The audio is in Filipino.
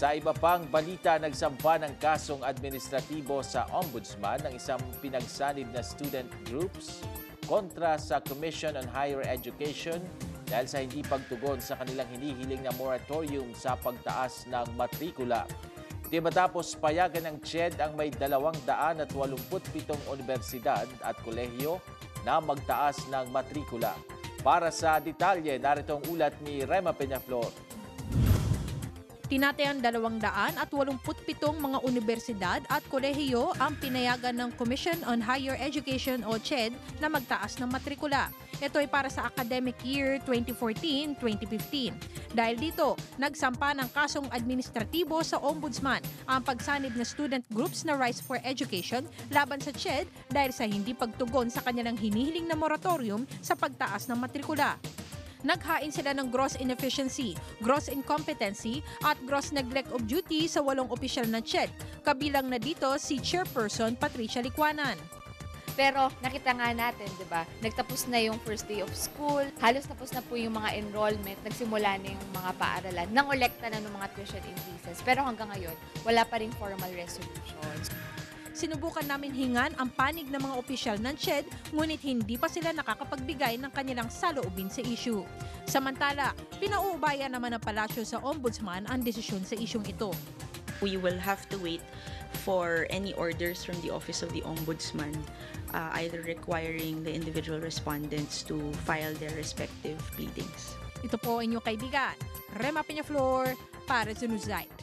Sa iba pang balita, nagsampa ng kasong administratibo sa Ombudsman ng isang pinagsanib na student groups kontra sa Commission on Higher Education dahil sa hindi pagtugon sa kanilang hinihiling na moratorium sa pagtaas ng matrikula. Ito matapos payagan ng CHED ang may 287 universidad at kolehiyo na magtaas ng matrikula. Para sa detalye, narito ang ulat ni Rema Peñaflor. Tinatayang 287 mga universidad at kolehiyo ang pinayagan ng Commission on Higher Education o CHED na magtaas ng matrikula. Ito ay para sa academic year 2014-2015. Dahil dito, nagsampa ng kasong administratibo sa Ombudsman ang pagsanib na student groups na Rise for Education laban sa CHED dahil sa hindi pagtugon sa kanilang hinihiling na moratorium sa pagtaas ng matrikula. Naghain sila ng gross inefficiency, gross incompetency at gross neglect of duty sa 8 opisyal ng CHED. Kabilang na dito si Chairperson Patricia Licuanan. Pero nakita nga natin, di ba, nagtapos na yung first day of school, halos tapos na po yung mga enrollment, nagsimula na yung mga paaralan, nangolekta na ng mga tuition increases. Pero hanggang ngayon, wala pa rin formal resolutions. Sinubukan namin hingan ang panig ng mga opisyal ng CHED, ngunit hindi pa sila nakakapagbigay ng kanilang saloobin sa issue. Samantala, pinauubaya naman ng palasyo sa Ombudsman ang desisyon sa isyung ito. We will have to wait for any orders from the Office of the Ombudsman, either requiring the individual respondents to file their respective pleadings. Ito po ang inyong kaibigan, Rema Peñaflor para sa Newsite.